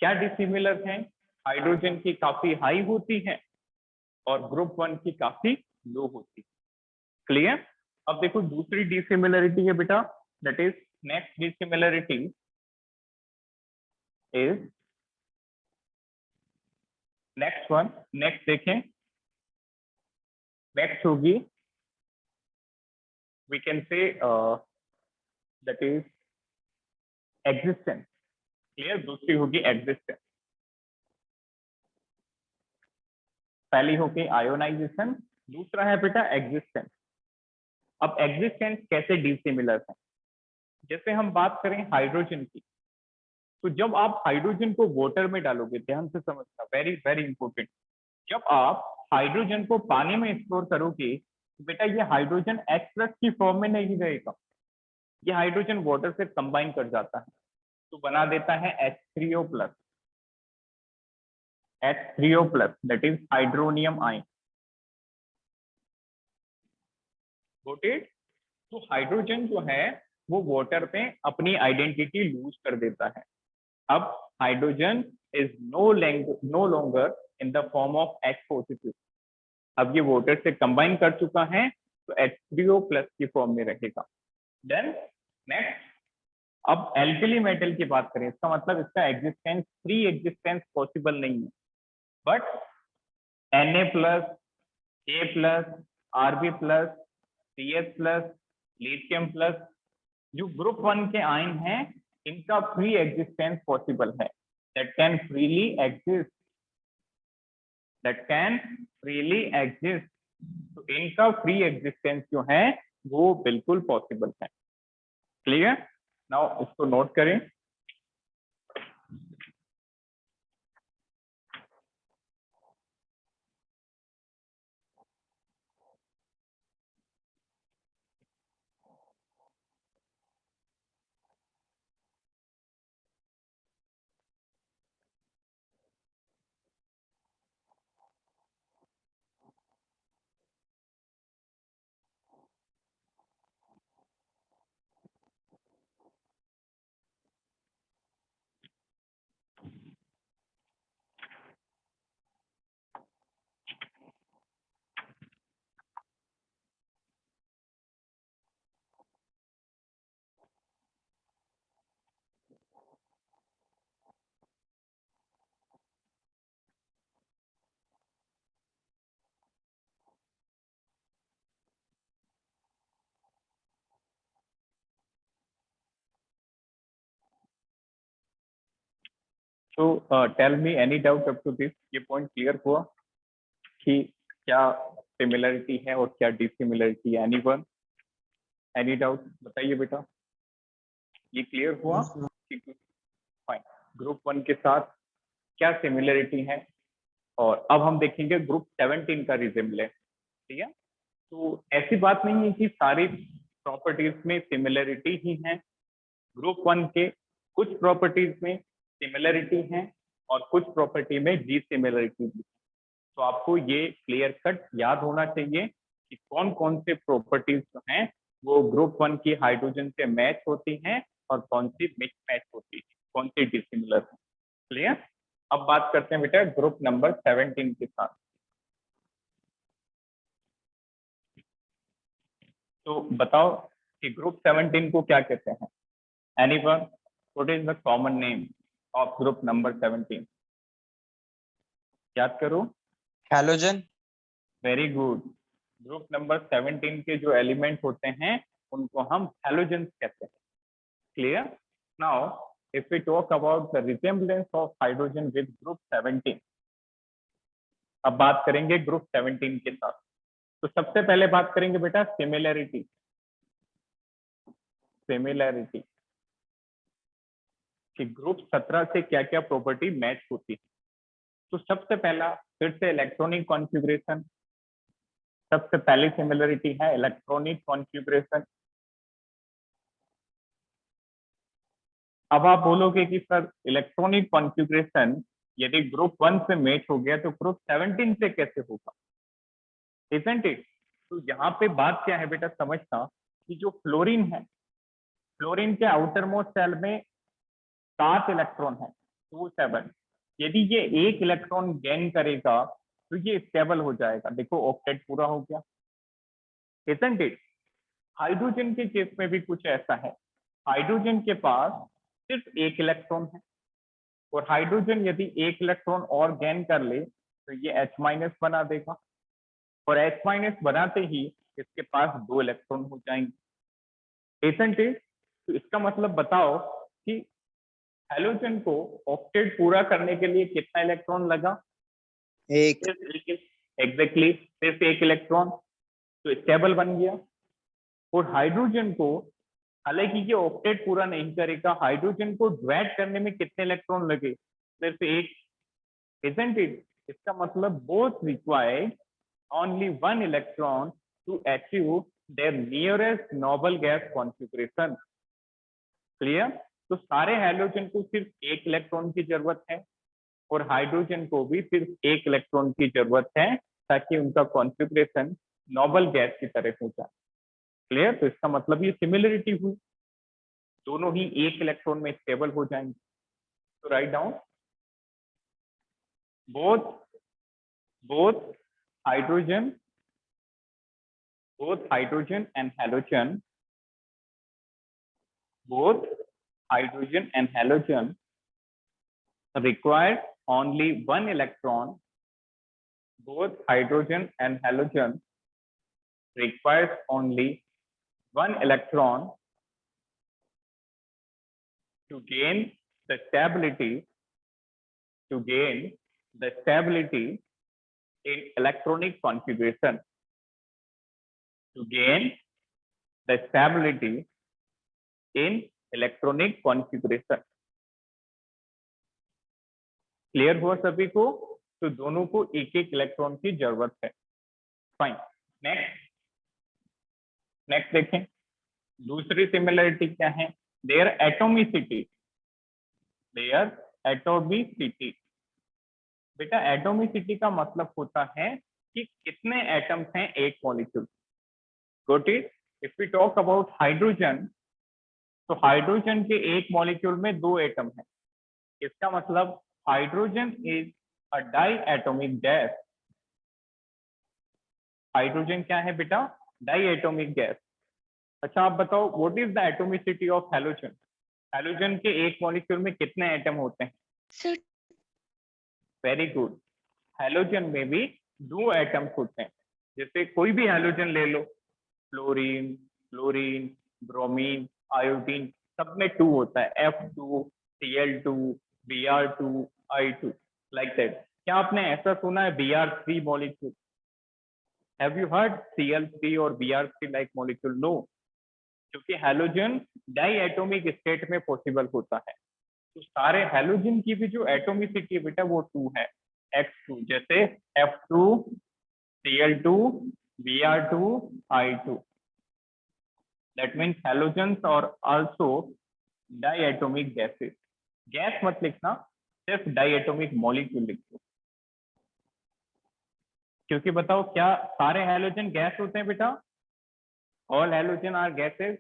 क्या डिसिमिलर है, हाइड्रोजन की काफी हाई होती है और ग्रुप वन की काफी लो होती है। क्लियर। अब देखो दूसरी डिसिमिलरिटी है बेटा, that is next dissimilarity is next one, next देखें, नेक्स्ट होगी we can say that is existence. Clear, दूसरी होगी एग्जिस्टेंस, पहली होगी आयोनाइजेशन, दूसरा है बेटा एग्जिस्टेंस। अब एग्जिस्टेंस कैसे डिसिमिलर है, जैसे हम बात करें हाइड्रोजन की, तो जब आप हाइड्रोजन को वाटर में डालोगे, ध्यान से समझना, वेरी वेरी इंपॉर्टेंट, जब आप हाइड्रोजन को पानी में स्टोर करोगे तो बेटा ये हाइड्रोजन H+ की फॉर्म में नहीं रहेगा, ये हाइड्रोजन वाटर से कंबाइन कर जाता है तो बना देता है H3O+, H3O+, that is hydronium ion. Got it. तो हाइड्रोजन जो है वो वाटर पे अपनी आइडेंटिटी लूज कर देता है। अब hydrogen is no longer in the form of H+, अब ये वाटर से कंबाइन कर चुका है तो H3O+ की फॉर्म में रहेगा। देन नेक्स्ट, अब एल्कली मेटल की बात करें, इसका मतलब इसका एग्जिस्टेंस, फ्री एग्जिस्टेंस पॉसिबल नहीं है, but Na+, A+, Rb+, CS+, lithium+, जो ग्रुप वन के आयन हैं इनका फ्री एग्जिस्टेंस पॉसिबल है, that can freely exist, that can freely exist. तो इनका फ्री एग्जिस्टेंस जो है वो बिल्कुल पॉसिबल है। क्लियर। नाउ इसको नोट करें। तो tell me any doubt up to this, ये पॉइंट क्लियर हुआ कि क्या सिमिलरिटी है और क्या डिसिमिलरिटी है? एनीवन, एनी डाउट बताइए बेटा, ये क्लियर हुआ? फाइन। ग्रुप वन के साथ क्या सिमिलरिटी है, और अब हम देखेंगे ग्रुप 17 का रिजेम्बलेंस। ठीक है, तो ऐसी बात नहीं है कि सारी प्रॉपर्टीज में सिमिलरिटी ही है, ग्रुप वन के कुछ प्रॉपर्टीज में सिमिलरिटी है और कुछ प्रॉपर्टी में डिसिमिलरिटी भी। तो आपको ये क्लियर कट याद होना चाहिए कि कौन कौन से प्रॉपर्टीज जो हैं वो ग्रुप वन की हाइड्रोजन से मैच होती हैं और कौन सी मिक्स मैच होती है, कौन सी डिसिमिलर है। क्लियर। अब बात करते हैं बेटा ग्रुप नंबर 17 के साथ। तो बताओ कि ग्रुप 17 को क्या कहते हैं? Anyone, what is the common name of group number 17? याद करो। Halogen. Very good. Group number 17 के जो एलिमेंट होते हैं उनको हम हैलोजेंस कहते हैं। Clear. Now if we talk about the resemblance of hydrogen with group 17, अब बात करेंगे ग्रुप 17 के साथ। तो सबसे पहले बात करेंगे बेटा सिमिलैरिटी। सिमिलैरिटी कि ग्रुप 17 से क्या क्या प्रॉपर्टी मैच होती है। तो सबसे पहला फिर से इलेक्ट्रॉनिक कॉन्फ़िगरेशन, सबसे पहली सिमिलरिटी है इलेक्ट्रॉनिक कॉन्फ़िगरेशन। अब आप बोलोगे कि सर इलेक्ट्रॉनिक कॉन्फ़िगरेशन यदि ग्रुप 1 से मैच हो गया तो ग्रुप 17 से कैसे होगा, इजंट इट? तो यहाँ पे बात क्या है बेटा समझना कि जो फ्लोरीन है फ्लोरीन के आउटर मोस्ट शेल में 7 इलेक्ट्रॉन है, 27। यदि ये 1 इलेक्ट्रॉन गेन करेगा तो ये स्टेबल हो जाएगा। देखो ऑक्टेट पूरा हो गया, isn't it? हाइड्रोजन के केस में भी कुछ ऐसा है। हाइड्रोजन के पास सिर्फ 1 इलेक्ट्रॉन है, और हाइड्रोजन यदि 1 इलेक्ट्रॉन और गेन कर ले तो ये H- बना देगा, और H- बनाते ही इसके पास 2 इलेक्ट्रॉन हो जाएंगे, isn't it? तो इसका मतलब बताओ कि हैलोजन को ऑक्टेट पूरा करने के लिए कितना इलेक्ट्रॉन लगा? एक। एग्जैक्टली, सिर्फ 1 इलेक्ट्रॉन, तो स्टेबल बन गया। और हाइड्रोजन को, हालांकि ये ऑक्टेट पूरा नहीं करेगा, हाइड्रोजन को ड्वेट करने में कितने इलेक्ट्रॉन लगे? सिर्फ 1, isn't it? इसका मतलब both required only 1 electron to achieve their nearest noble gas configuration. Clear? तो सारे हैलोजन को सिर्फ 1 इलेक्ट्रॉन की जरूरत है, और हाइड्रोजन को भी सिर्फ 1 इलेक्ट्रॉन की जरूरत है, ताकि उनका कॉन्फ़िगरेशन नोबल गैस की तरह हो जाए। क्लियर? तो इसका मतलब ये सिमिलरिटी हुई, दोनों ही 1 इलेक्ट्रॉन में स्टेबल हो जाएंगे। तो right down, both hydrogen and halogen, both hydrogen and halogen require only 1 electron. Both hydrogen and halogen requires only 1 electron to gain the stability, in electronic configuration, to gain the stability in electronic configuration. Clear हुआ सभी को? तो दोनों को 1-1 electron की जरूरत है। Fine, next देखें, दूसरी सिमिलरिटी क्या है? There atomicity. बेटा एटोमिसिटी का मतलब होता है कि कितने एटम्स हैं एक molecule. Got it? If we talk about hydrogen, तो हाइड्रोजन के एक मॉलिक्यूल में 2 एटम है। इसका मतलब hydrogen is a diatomic gas. Hydrogen क्या है बेटा? Diatomic gas. अच्छा आप बताओ, what is the atomicity of halogen? Halogen के एक मॉलिक्यूल में कितने एटम होते हैं? सर वेरी गुड, हैलोजन में भी 2 एटम्स होते हैं। जैसे कोई भी हैलोजन ले लो, फ्लोरीन, ब्रोमीन, आयोडीन, सब में 2 होता है, F2, Cl2, Br2, I2, like that. क्या आपने ऐसा सुना है Br3 molecule? Have you heard Cl3 और Br3 लाइक मॉलिक्यूल? नो, क्योंकि हैलोजन डाई एटोमिक स्टेट में पॉसिबल होता है। तो सारे हैलोजन की भी जो एटोमिसिटी है बेटा वो 2 है, X2, जैसे F2, Cl2, Br2, I2। That means halogens are also diatomic gases. Gas मत लिखना, सिर्फ डाइएटोमिक मॉलिक्यूल लिखो। क्योंकि बताओ, क्या सारे हैलोजन गैस होते हैं बेटा? ऑल हैलोजन आर गैसेस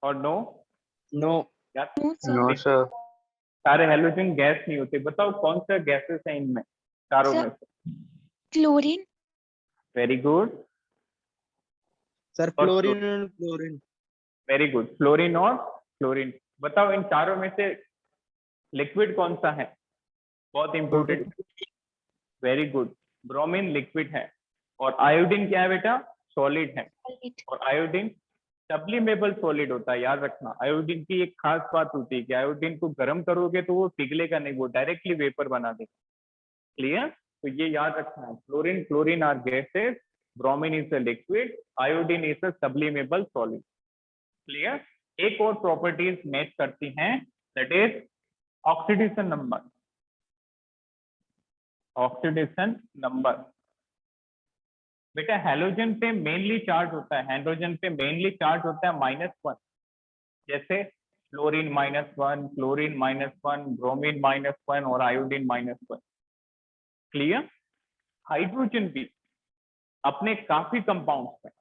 और नो? नो। No sir. सारे हैलोजन गैस नहीं होते। बताओ कौन सा गैसेस है इनमें चारों में से? Chlorine. Very good sir fluorine. Very good, fluorine और क्लोरीन। बताओ इन चारों में से लिक्विड कौन सा है? बहुत important. Very good, bromine liquid है, और आयोडीन क्या है बेटा? सॉलिड है। और आयोडीन सब्लिमेबल सॉलिड होता है, याद रखना। आयोडीन की एक खास बात होती है कि आयोडीन को गर्म करोगे तो वो पिघलेगा नहीं, वो डायरेक्टली वेपर बना देगा। क्लियर? तो ये याद रखना है, chlorine are gases, bromine is a liquid, iodine is a sublimable solid. Clear? एक और प्रॉपर्टीज मैच करती हैं, दैट इज ऑक्सीडेशन नंबर। बेटा हैलोजन पे मेनली चार्ज होता है, हाइड्रोजन पे मेनली चार्ज होता है -1, जैसे फ्लोरीन -1, क्लोरीन -1, ब्रोमीन -1 और आयोडीन -1। क्लियर? हाइड्रोजन भी अपने काफी कंपाउंड्स में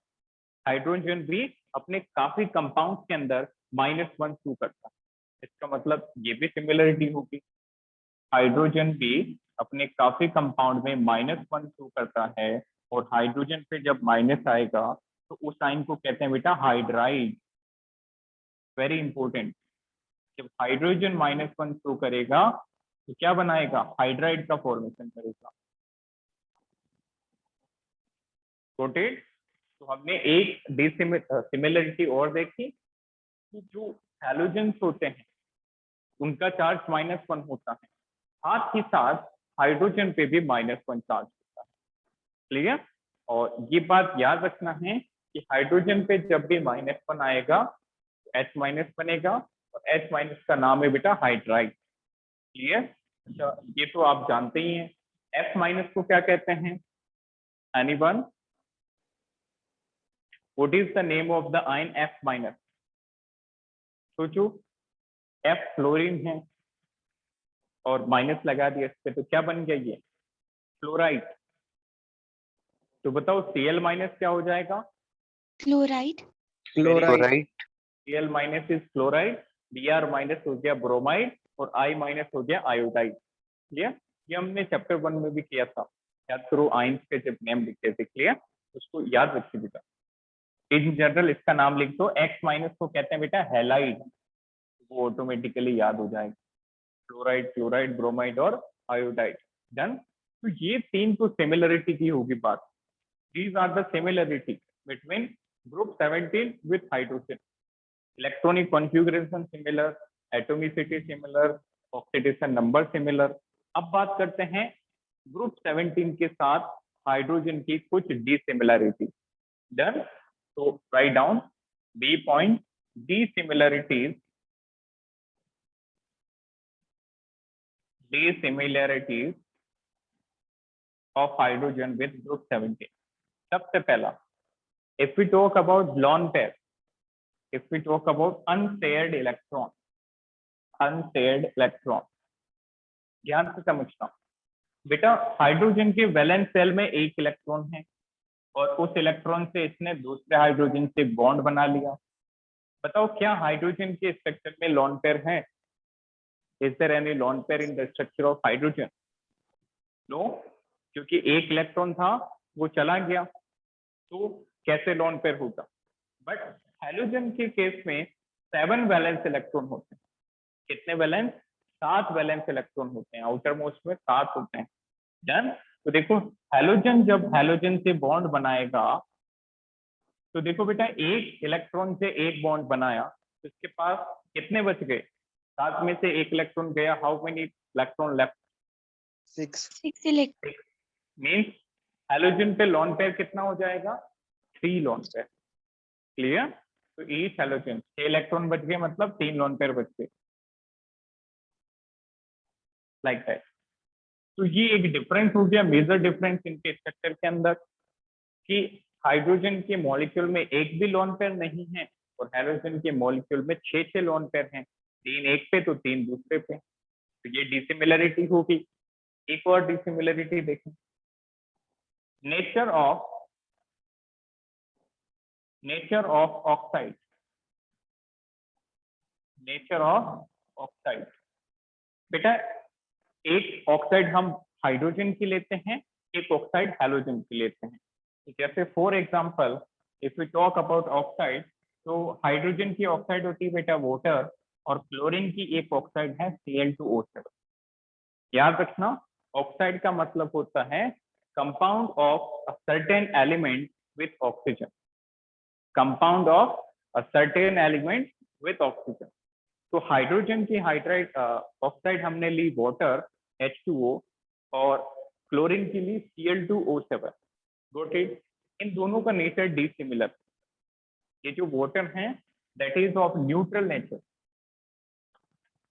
हाइड्रोजन भी अपने काफी कंपाउंड्स के अंदर -1 शो करता है। इसका मतलब ये भी सिमिलरिटी होगी, हाइड्रोजन भी अपने काफी कंपाउंड में -1 शो करता है, और हाइड्रोजन पे जब माइनस आएगा तो उस साइन को कहते हैं बेटा हाइड्राइड। वेरी इंपॉर्टेंट, जब हाइड्रोजन -1 शो करेगा तो क्या बनाएगा, हाइड्राइड का फॉर्मेशन करेगा। नोटेड। तो हमने एक सिमिलरिटी और देखी कि जो हैलोजेंस होते हैं उनका चार्ज -1 होता है, साथ ही साथ हाइड्रोजन पे भी -1 चार्ज होता है। क्लियर। और ये बात याद रखना है कि हाइड्रोजन पे जब भी -1 आएगा तो H- बनेगा, और H- का नाम है बेटा हाइड्राइड। क्लियर। अच्छा, ये तो आप जानते ही हैं। F- को क्या कहते हैं, anyone? What is the name of the ion F-? सोचो, F फ्लोरीन है और माइनस लगा दिया इस पे, तो क्या बन गया ये, फ्लोराइड। तो बताओ Cl- क्या हो जाएगा? Chloride. Chloride. Cl- is chloride, Br- हो गया ब्रोमाइड, और I- हो गया आयोडाइड। क्लियर। ये हमने चैप्टर 1 में भी किया था, याद करो, आयंस के जब नेम लिखते थे। क्लियर, उसको याद रखिए बेटा। इन जनरल इसका नाम लिख दो, X- को कहते हैं बेटा हैलाइड, वो ऑटोमेटिकली याद हो जाएगा। फ्लोराइड, क्लोराइड, ब्रोमाइड और आयोडाइड। डन। तो ये तीन तो सिमिलरिटी की होगी बात। These are the similarity between group 17 with hydrogen. Electronic configuration similar, atomicity similar, oxidation number similar. अब बात करते हैं ग्रुप 17 के साथ हाइड्रोजन की कुछ डिसिमिलरिटी। डन। तो right down B point, dissimilarities of hydrogen with group 17. सबसे पहला, if we talk about lone pair, if we talk about unpaired electron, ध्यान से समझना बेटा। हाइड्रोजन के वैलेंस शेल में एक इलेक्ट्रॉन है, और उस इलेक्ट्रॉन से इसने दूसरे हाइड्रोजन से बॉन्ड बना लिया। बताओ क्या हाइड्रोजन के स्ट्रक्चर में लॉन पेयर है? Is there any lone pair in the structure of hydrogen? No, क्योंकि एक इलेक्ट्रॉन था वो चला गया, तो कैसे लॉन पेयर होगा? बट हैलोजन के केस में 7 वैलेंस इलेक्ट्रॉन होते हैं। कितने वैलेंस? 7 वैलेंस इलेक्ट्रॉन होते हैं, आउटर मोस्ट में 7 होते हैं। डन। तो देखो, हैलोजन जब हैलोजन से बॉन्ड बनाएगा, तो देखो बेटा, एक इलेक्ट्रॉन से एक बॉन्ड बनाया तो इसके पास कितने बच गए? 7 में से एक इलेक्ट्रॉन गया, how many electron left? 6 electron. Means halogen पे लॉन पेयर कितना हो जाएगा? 3 लॉन पेयर। क्लियर। तो ईच हैलोजन 6 इलेक्ट्रॉन बच गए, मतलब 3 लॉन पेयर बच गए, लाइक दैट। तो ये एक डिफरेंस हो गया, मेजर डिफरेंस इनके स्ट्रक्चर के अंदर, कि हाइड्रोजन के मॉलिक्यूल में एक भी लॉन पेयर नहीं है, और हाइड्रोजन के मॉलिक्यूल में 6 लॉन पेयर हैं, 3 एक पे तो 3 दूसरे पे। तो ये डिसिमिलरिटी होगी। एक और डिसिमिलरिटी देखें, नेचर ऑफ ऑक्साइड, बेटा एक ऑक्साइड हम हाइड्रोजन की लेते हैं, एक ऑक्साइड हैलोजन की लेते हैं। तो जैसे for example if we talk about oxide, तो हाइड्रोजन की ऑक्साइड होती है बेटा वाटर, और क्लोरीन की एक ऑक्साइड है Cl2O7। याद रखना, ऑक्साइड का मतलब होता है compound of a certain element with oxygen, compound of a certain element with oxygen. तो हाइड्रोजन की हाइड्राइड ऑक्साइड हमने ली वाटर H2O, और क्लोरीन की ली Cl2O7। Got it. इन दोनों का नेचर डिसिमिलर। ये जो वाटर है that is of neutral nature,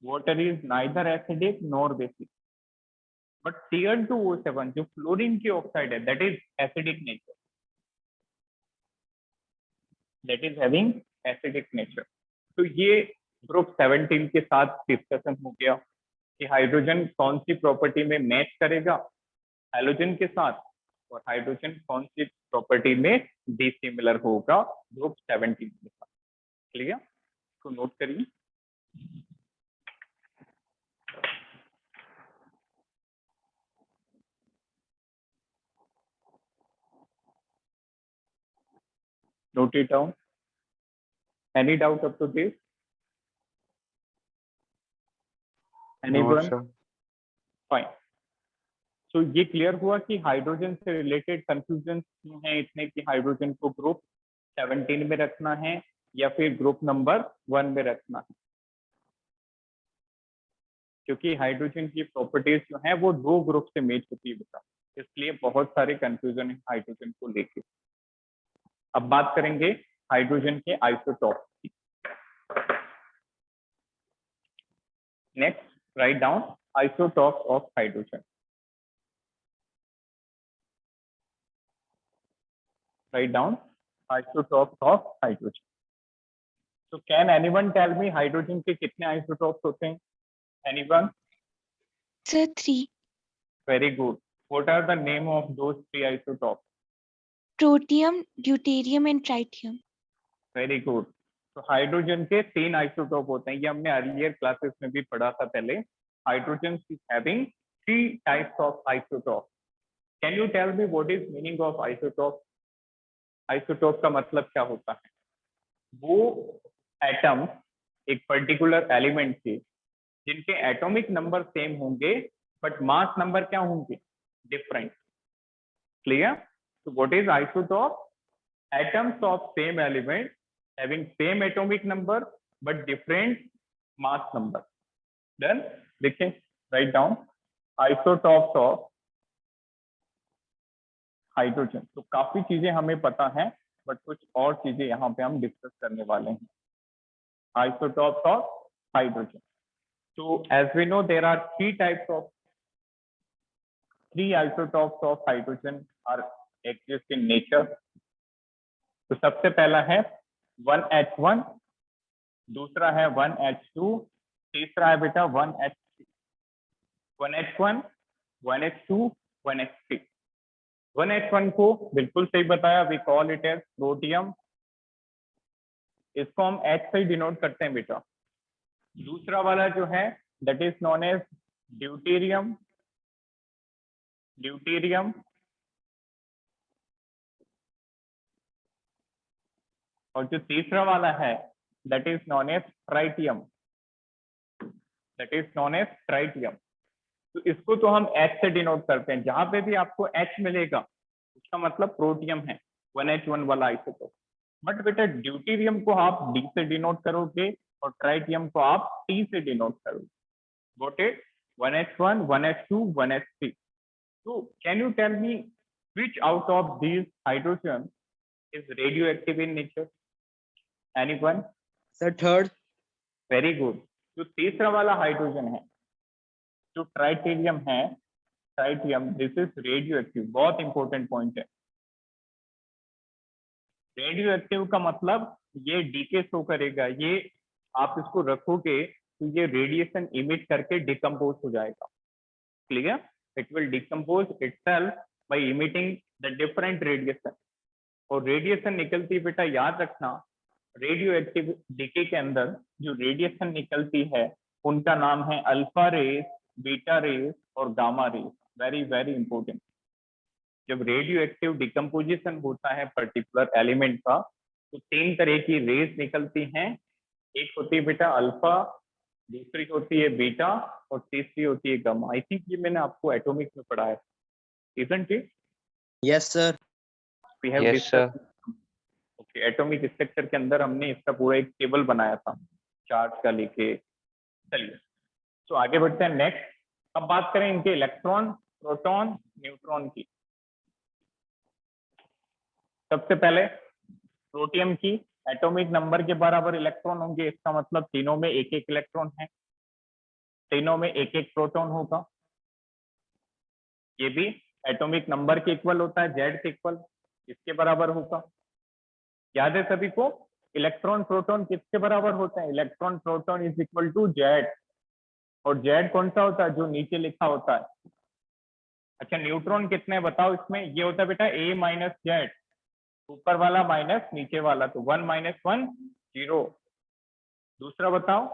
water is neither acidic nor basic. But Cl2O7 जो फ्लोरीन की ऑक्साइड है that is acidic nature, that is having acidic nature. तो ये ग्रुप 17 के साथ डिस्कशन हो गया कि हाइड्रोजन कौन सी प्रॉपर्टी में मैच करेगा हैलोजन के साथ, और हाइड्रोजन कौन सी प्रॉपर्टी में डिसिमिलर होगा, ग्रुप 17 के साथ। क्लियर, इसको नोट करिए। Note it down. Any doubt up to this? Anyone? sir. Fine. So ये क्लियर हुआ कि हाइड्रोजन से रिलेटेड कंफ्यूजन क्यों है इतने कि हाइड्रोजन को ग्रुप 17 में रखना है या फिर ग्रुप नंबर 1 में रखना है, क्योंकि हाइड्रोजन की प्रॉपर्टीज जो है वो दो ग्रुप से मैच होती है बेटा, इसलिए बहुत सारे कंफ्यूजन है हाइड्रोजन को लेके। अब बात करेंगे हाइड्रोजन के आइसोटॉप की। Next, write down isotopes of hydrogen. Write down isotopes of hydrogen. So can anyone tell me hydrogen के कितने isotopes होते हैं? Anyone? Sir, 3. Very good. What are the name of those 3 isotopes? Protium, deuterium and tritium. Very good. तो hydrogen के 3 isotope होते हैं, ये हमने अर्लियर क्लासेस में भी पढ़ा था पहले। Hydrogen is having 3 types of isotope. Can you tell me what is meaning of isotope? Isotope का मतलब क्या होता है? वो एटम एक पर्टिकुलर एलिमेंट के जिनके एटॉमिक नंबर सेम होंगे बट मास नंबर क्या होंगे? Different. Clear? So what is isotope? Atoms of same element having same atomic number but different mass number. Then देखें, write down isotopes of hydrogen. तो काफी चीजें हमें पता है बट कुछ और चीजें यहाँ पे हम डिस्कस करने वाले हैं। Isotopes of hydrogen. So as we know there are 3 isotopes of hydrogen are exist in nature. तो सबसे पहला है 1H1, दूसरा है 1H2, तीसरा है बेटा 1H3। 1H1, 1H2, 1H3। 1H1 को बिल्कुल सही बताया, we call it as protium, इसको हम H से डिनोट करते हैं बेटा। दूसरा वाला जो है that is known as deuterium, और जो तीसरा वाला है that is known as tritium, तो इसको तो हम H से डिनोट करते हैं। जहां पे भी आपको H मिलेगा उसका मतलब प्रोटियम है, 1H1 वाला आइसोटोप। बट बेटा ड्यूटेरियम को आप D से डिनोट करोगे और ट्राइटियम को आप T से डिनोट करोगे। Got it? 1H1, 1H2, 1H3। So can you tell me which out of these hydrogen is radioactive in nature? Anyone? Sir, third. Very good. जो तीसरा वाला हाइड्रोजन है, जो ट्राइटेरियम है, tritium, this is radio active. बहुत important point है। Radio active का मतलब ये डीके शो करेगा, ये आप इसको रखोगे तो ये रेडिएशन इमिट करके डिकम्पोज हो जाएगा। Clear? It will decompose itself by emitting the different radiation. और रेडिएशन निकलती है बेटा, याद रखना, रेडियो एक्टिव डीके के अंदर जो रेडिएशन निकलती है उनका नाम है अल्फा रेस, बीटा रेस और gamma rays. Very very important. जब रेडियो एक्टिव डिकम्पोजिशन होता है पर्टिकुलर एलिमेंट का तो 3 तरह की रेस निकलती हैं। एक होती है बेटा अल्फा, दूसरी होती है बीटा और तीसरी होती है गामा। आई थिंक ये मैंने आपको एटॉमिक में पढ़ाया है, isn't it? Yes, sir. We have Yes, sir. Okay, atomic structure के अंदर हमने इसका पूरा एक टेबल बनाया था चार्ज का लेके। चलिए तो आगे बढ़ते हैं नेक्स्ट। अब बात करें इनके इलेक्ट्रॉन, प्रोटॉन, न्यूट्रॉन की। सबसे पहले प्रोटियम की एटॉमिक नंबर के बराबर इलेक्ट्रॉन होंगे, इसका मतलब तीनों में एक एक इलेक्ट्रॉन है, तीनों में एक एक प्रोटॉन होगा। ये भी एटॉमिक नंबर के इक्वल होता है, जेड के इक्वल, इसके बराबर होगा। याद है सभी को? इलेक्ट्रॉन प्रोटॉन किसके बराबर होता है? Electron proton is equal to Z. और जेड कौन सा होता है? जो नीचे लिखा होता है अच्छा न्यूट्रॉन कितने बताओ इसमें, ये होता है बेटा a माइनस जेड, ऊपर वाला माइनस नीचे वाला, तो 1 माइनस 1 0। दूसरा बताओ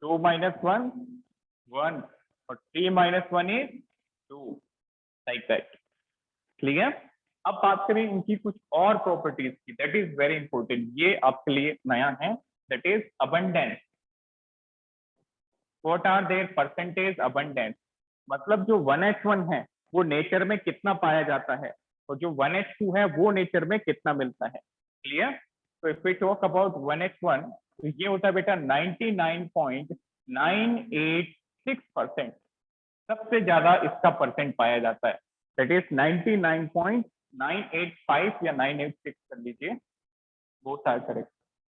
2 माइनस 1 1 और 3 minus 1 is 2, like that. Clear. अब बात करें इनकी कुछ और प्रॉपर्टीज की, दैट इज वेरी इंपॉर्टेंट, ये आपके लिए नया है, that is abundance. What are there percentage abundance, मतलब जो 1h1 है वो नेचर में कितना पाया जाता है और जो 1h2 है वो नेचर में कितना मिलता है। क्लियर। तो if we talk about 1h1 तो ये होता है बेटा 99.986%, सबसे ज्यादा इसका परसेंट पाया जाता है, दैट इज 99.985 या 986 कर लीजिए, वो आर करेक्ट,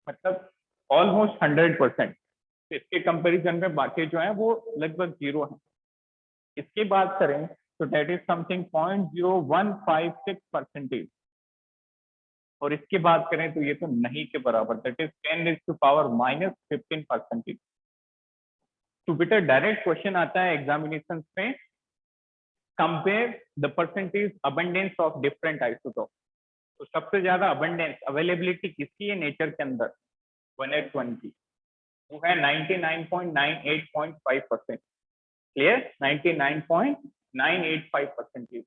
मतलब ऑलमोस्ट 100%। इसके कंपैरिजन में बाकी जो है वो लगभग 0 है। इसकी बात करें तो दैट इज समथिंग 0.0156%, और इसकी बात करें तो ये तो नहीं के बराबर, दैट इज 10⁻⁻15%। तो बेटा डायरेक्ट क्वेश्चन आता है एग्जामिनेशन में, compare the percentage abundance of different isotope. तो सबसे ज्यादा अबंडेंस अवेलेबिलिटी किसकी है नेचर के अंदर, 1h1 की, वो है 99.98.5%। क्लियर, 99.985%।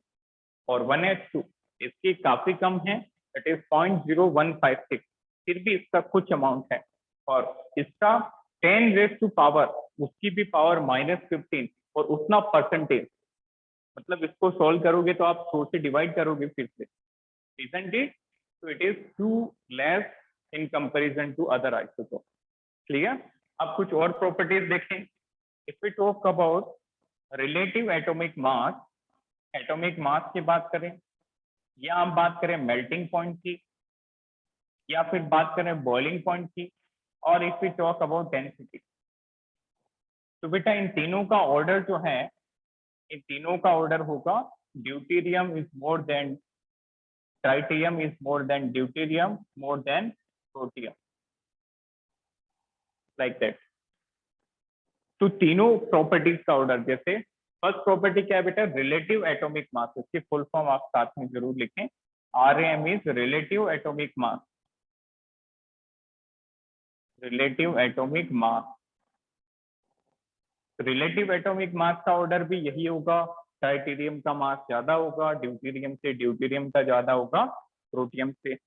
और 1h2 इसकी काफी कम है, दैट इज 0.0156, फिर भी इसका कुछ अमाउंट है, और इसका 10⁻, उसकी भी पावर -15 और उतना परसेंटेज, मतलब इसको सॉल्व करोगे तो आप 100 से डिवाइड करोगे फिर से, isn't it? So it is too less in comparison to other isotopes. Clear? अब कुछ और प्रॉपर्टीज देखें। If we talk about relative atomic mass, atomic mass की बात करें, या हम बात करें मेल्टिंग पॉइंट की, या फिर बात करें बॉइलिंग पॉइंट की, और if we talk about density, तो बेटा इन तीनों का ऑर्डर जो है, इन तीनों का ऑर्डर होगा deuterium is more than tritium, is more than deuterium, more than protium, like that. तो तीनों प्रॉपर्टीज का ऑर्डर, जैसे फर्स्ट प्रॉपर्टी क्या है बेटा, रिलेटिव एटॉमिक मास, इसकी फुल फॉर्म आप साथ में जरूर लिखें, RAM is relative atomic mass, relative atomic mass. Relative atomic mass का ऑर्डर भी यही होगा, ट्राइटेरियम का मास ज्यादा होगा ड्यूटेरियम से, ड्यूटेरियम का ज्यादा होगा प्रोटियम से।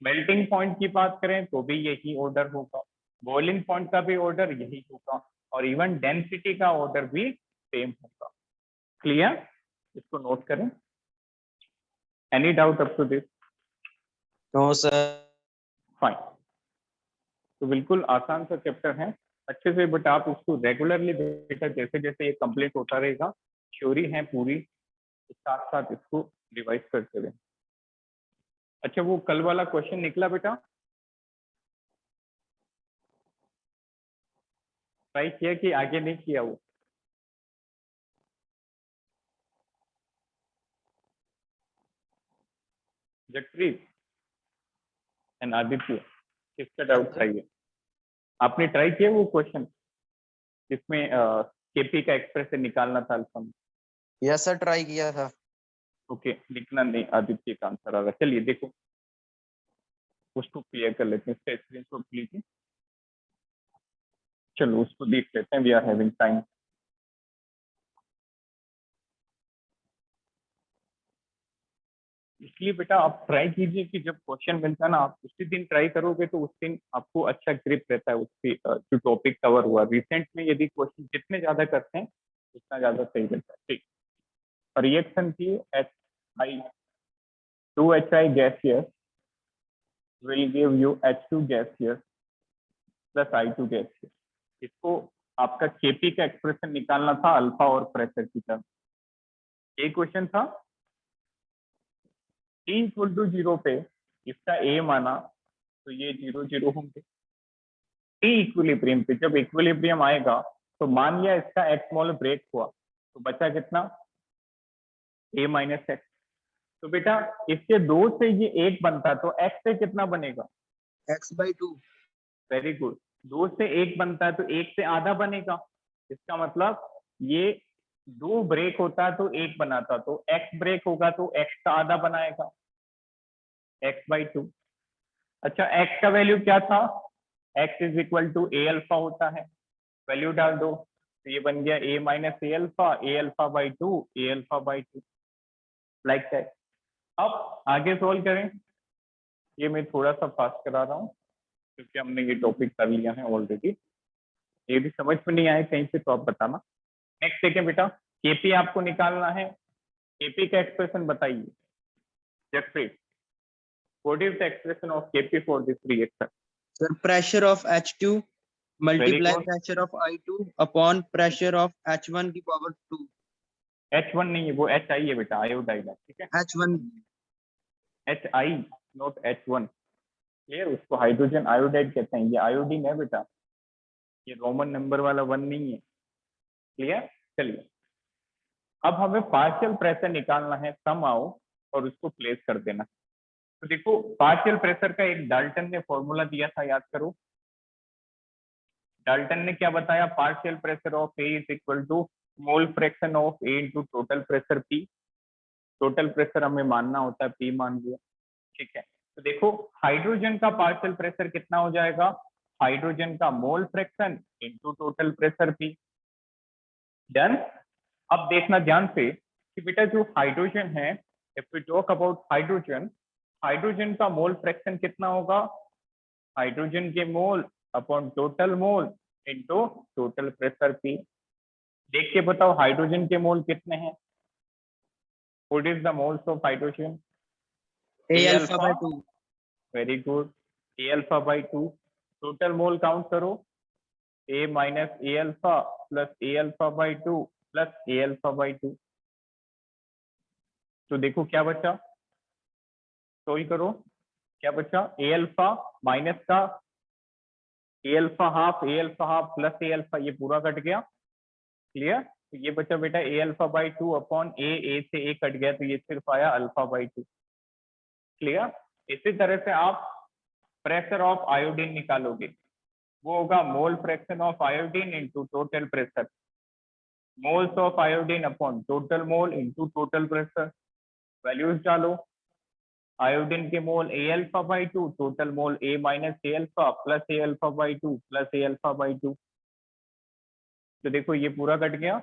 मेल्टिंग पॉइंट की बात करें तो भी यही ऑर्डर होगा, बॉइलिंग पॉइंट का भी ऑर्डर यही होगा, और इवन डेंसिटी का ऑर्डर भी सेम होगा। क्लियर, इसको नोट करें। Any doubt up to this? No sir. Fine. तो बिल्कुल आसान सा चैप्टर है, अच्छे से, बट आप उसको रेगुलरली बेटा जैसे जैसे ये कंप्लीट होता रहेगा, थ्योरी है पूरी, साथ साथ इसको रिवाइज करते रहे। अच्छा वो कल वाला क्वेश्चन निकला बेटा, ट्राई किया कि आगे नहीं किया वो? जगप्रीत एंड आदित्य, किसका डाउट था ये? आपने ट्राई किया वो क्वेश्चन जिसमें केपी का एक्सप्रेशन निकालना था अल्फा में? यस सर, ट्राई किया था। ओके, लिखना नहीं, आदित्य का आंसर आ रहा है। चलिए देखो उसको क्लियर कर लेते हैं, इसका स्क्रीनशॉट लीजिए। चलो उसको देख लेते हैं, वी आर हैविंग टाइम। इसलिए बेटा आप ट्राई कीजिए कि जब क्वेश्चन मिलता है ना, आप उसी दिन ट्राई करोगे तो उस दिन आपको अच्छा ग्रिप रहता है उसकी, जो टॉपिक कवर हुआ। रिसेंट में यदि क्वेश्चन जितने ज्यादा करते हैं उतना ज्यादा सही रहता है। ठीक, रिएक्शन की H2HI gaseous will give you H2 gaseous plus I2 gaseous। इसको आपका केपी का एक्सप्रेशन निकालना था अल्फा और प्रेशर की टर्म। एक क्वेश्चन था T इक्वल टू 0 पे इसका A माना तो ये 0 0 होंगे। T इक्विलिब्रियम पे जब इक्विलिब्रियम आएगा तो मान लिया इसका x मोल ब्रेक हुआ तो बचा कितना, A माइनस एक्स। तो बेटा इसके 2 से ये 1 बनता तो x से कितना बनेगा, x/2। Very good. 2 से 1 बनता है तो 1 से आधा बनेगा, इसका मतलब ये 2 ब्रेक होता तो 1 बनाता, तो x ब्रेक होगा तो x का आधा बनाएगा, x/2। अच्छा x का वैल्यू क्या था, x is equal to a alpha होता है, वैल्यू डाल दो, तो ये बन गया a minus a alpha by two a alpha by two like that. अब आगे सोल्व करें, ये मैं थोड़ा सा फास्ट करा रहा हूँ क्योंकि हमने ये टॉपिक कर लिया है ऑलरेडी, ये भी समझ में नहीं आए कहीं से तो आप बताना। नेक्स्ट देखें बेटा, केपी आपको निकालना है, केपी का एक्सप्रेशन बताइए। Jaspreet, what is the expression of KP for this reaction? Sir, pressure of H2 multiply good. pressure of I2 upon pressure of H1 की power 2. H1 नहीं है, वो HI है बेटा, आयोडाइड है, ठीक है, H1 HI not H1, clear? उसको हाइड्रोजन आयोडाइड कहते हैं, ये आयोडीन है बेटा, ये रोमन नंबर वाला 1 नहीं है, क्लियर? चलिए अब हमें पार्शियल प्रेशर निकालना है सम आओ और उसको प्लेस कर देना। तो देखो पार्शियल प्रेशर का एक डाल्टन ने फॉर्मूला दिया था, याद करो। डाल्टन ने क्या बताया, partial pressure of A is equal to mole fraction of A into total pressure P. Total pressure हमें मानना होता है, पी मान लिया, ठीक है। तो देखो हाइड्रोजन का पार्शियल प्रेशर कितना हो जाएगा, हाइड्रोजन का mole fraction into total pressure P. Done. अब देखना ध्यान से कि बेटा जो हाइड्रोजन है, if we talk about hydrogen, hydrogen का मोल फ्रैक्शन कितना होगा, हाइड्रोजन के mole upon total mole into total pressure P. देख के बताओ हाइड्रोजन के मोल कितने हैं, what is the moles of hydrogen? A alpha by 2. Very good, a alpha by two. Total mole count करो, a minus a alpha plus a alpha by two plus a alpha by two. तो देखो क्या बचा, सोल्व करो, क्या बचा, a अल्फा माइनस का a alpha half plus a alpha, ये पूरा कट गया, क्लियर? तो ये बचा बेटा a अल्फा/2 अपॉन a से a कट गया, तो ये सिर्फ आया अल्फा/2, क्लियर? इसी तरह से आप प्रेशर ऑफ आयोडीन निकालोगे, वो होगा mole fraction of iodine into total pressure, moles of iodine upon total mole into total pressure. Values डालो, आयोडीन के mole a alpha by two, total mole a minus a alpha plus a alpha by two plus a alpha by two. तो देखो ये पूरा cut गया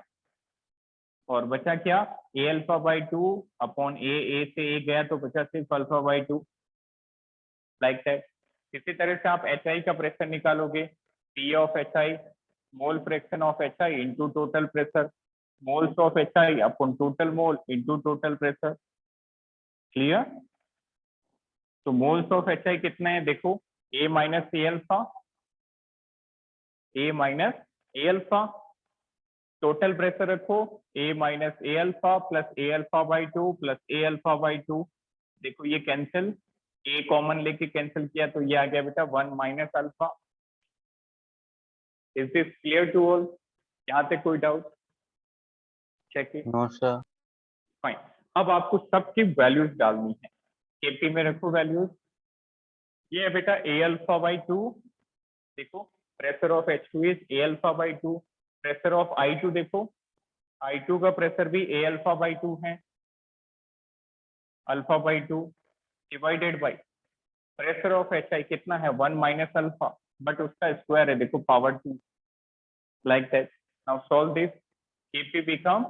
और बचा क्या, a अल्फा/2 अपॉन a से a गया तो बचा सिर्फ अल्फा/2, लाइक दैट। इसी तरह से आप HI का प्रेशर निकालोगे, P of HI mole fraction of HI into total pressure, moles of HI upon total mole into total pressure, clear? तो मोल्स ऑफ HI कितने हैं देखो, a minus a alpha, a minus a alpha, total pressure रखो a minus a alpha plus a alpha by two plus a alpha by two. देखो ये cancel, a common लेके cancel किया तो ये आ गया बेटा 1 minus alpha. Is this clear to all? यहाँ तक कोई doubt? Check it. No sir. Fine. अब आपको सबकी वैल्यूज डालनी है, केपी में रखो वैल्यूज। ये है बेटा a अल्फा/2, देखो pressure of H2 is a alpha by two, pressure of I2 देखो, I2 का प्रेशर भी a अल्फा/2 है, alpha by two divided by pressure of HI कितना है 1 माइनस अल्फा, बट उसका स्क्वायर है देखो power 2, like that. Now solve this, KP become,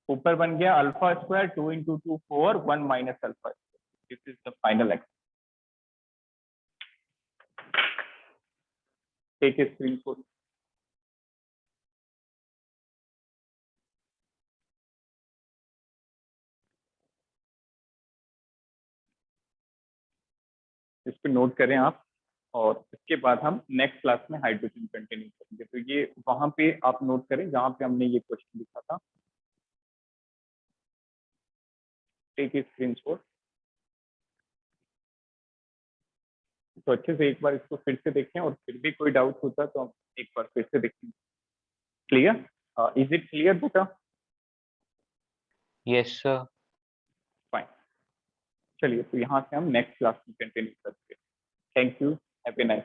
ऊपर बन गया alpha square 2 into 2 4 1 minus alpha. This is the final expression. Take a screenshot. इस पे नोट करें आप, और इसके बाद हम नेक्स्ट क्लास में हाइड्रोजन कंटिन्यू करेंगे। तो ये वहां पे आप नोट करें जहां पे हमने ये क्वेश्चन लिखा था। Take a screenshot. तो अच्छे से एक बार इसको फिर से देखें, और फिर भी कोई डाउट होता तो हम एक बार फिर से देखें। क्लियर? इज इट क्लियर बेटा? Yes sir. फाइन। चलिए तो यहाँ से हम नेक्स्ट क्लास में कंटिन्यू करते हैं। Thank you, have a nice.